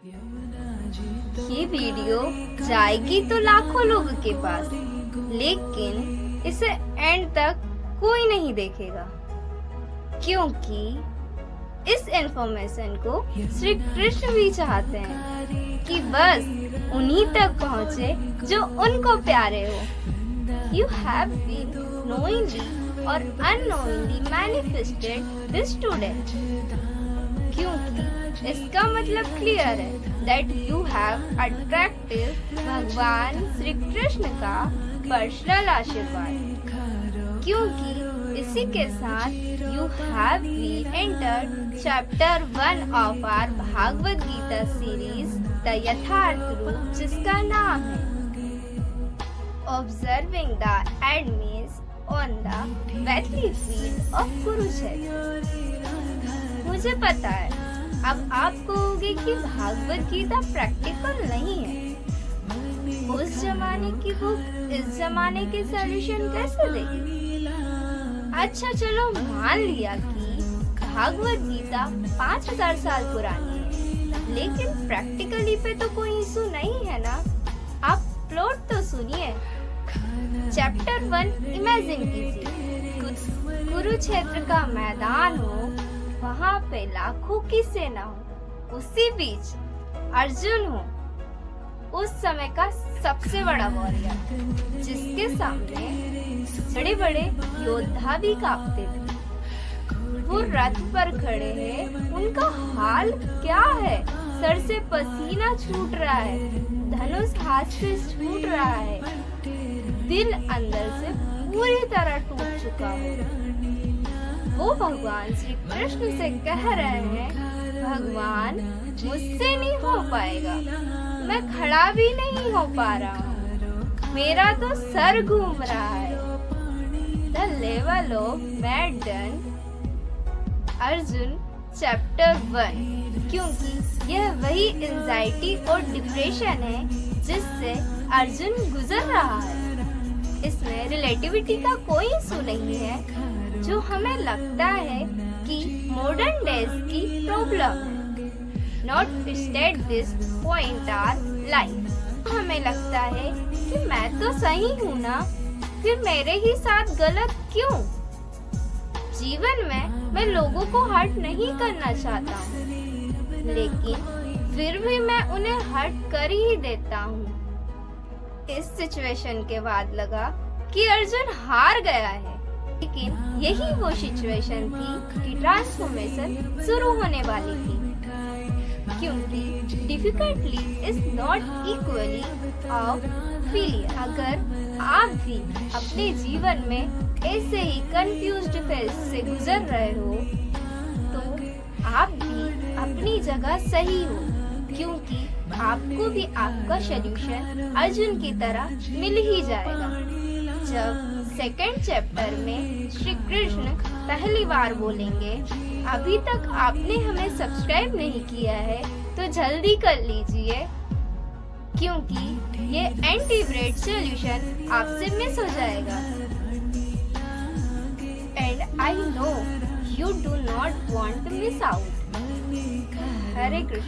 ये वीडियो जाएगी तो लाखों लोगों के पास, लेकिन इसे एंड तक कोई नहीं देखेगा, क्योंकि इस इंफॉर्मेशन को श्री कृष्ण भी चाहते हैं कि बस उन्हीं तक पहुँचे जो उनको प्यारे हो। You have been knowingly or unknowingly manifested this today, क्योंकि इसका मतलब क्लियर है that you have attracted भगवान श्री कृष्ण का पर्सनल आशीर्वाद, क्योंकि इसी के साथ you have re-entered chapter 1 of our Bhagavad Gita series the Yatharth Roop, जिसका नाम है Observing the Enemies on the Battlefield of Kurukshetra। मुझे पता है अब आप कहोगे कि भागवत गीता प्रैक्टिकल नहीं है, उस जमाने की बुक इस जमाने के सॉल्यूशन कैसे देगी। अच्छा चलो मान लिया कि भागवत गीता 5000 साल पुरानी है, लेकिन प्रैक्टिकली पे तो कोई इशू नहीं है ना। आप प्लॉट तो सुनिए। चैप्टर 1 इमेजिन कीजिए, कुरुक्षेत्र का मैदान हो, वहाँ पे लाखों की सेना हो, उसी बीच अर्जुन हो, उस समय का सबसे बड़ा वॉरियर, जिसके सामने बड़े बड़े योद्धा भी कांपते थे। वो रथ पर खड़े हैं, उनका हाल क्या है, सर से पसीना छूट रहा है, धनुष हाथ से छूट रहा है, दिल अंदर से पूरी तरह टूट चुका है। वो भगवान श्री कृष्ण से कह रहे हैं, भगवान मुझसे नहीं हो पाएगा, मैं खड़ा भी नहीं हो पा रहा हूँ, मेरा तो सर घूम रहा है। The level of madness, Arjun chapter 1, क्योंकि यह वही एंजाइटी और डिप्रेशन है जिससे अर्जुन गुजर रहा है। इसमें रिलेटिविटी का कोई इशू नहीं है, जो हमें लगता है कि मॉडर्न डेज की प्रॉब्लम है। Not state this point our life. हमें लगता है कि मैं तो सही हूँ ना, फिर मेरे ही साथ गलत क्यों। जीवन में मैं लोगों को हर्ट नहीं करना चाहता हूँ, लेकिन फिर भी मैं उन्हें हर्ट कर ही देता हूँ। इस सिचुएशन के बाद लगा कि अर्जुन हार गया है, लेकिन यही वो सिचुएशन थी कि ट्रांसफॉर्मेशन शुरू होने वाली थी, क्योंकि difficultly is not equally of failure. अगर आप भी अपने जीवन में ऐसे ही कंफ्यूज्ड फेज से गुजर रहे हो, तो आप भी अपनी जगह सही हो, क्योंकि आपको भी आपका सॉल्यूशन अर्जुन की तरह मिल ही जाएगा। जब सेकंड चैप्टर में श्री कृष्ण पहली बार बोलेंगे, अभी तक आपने हमें सब्सक्राइब नहीं किया है तो जल्दी कर लीजिए, क्योंकि ये एंटी-ब्रेड सॉल्यूशन आपसे मिस हो जाएगा। And I know you do not want to miss out. Hare Krishna.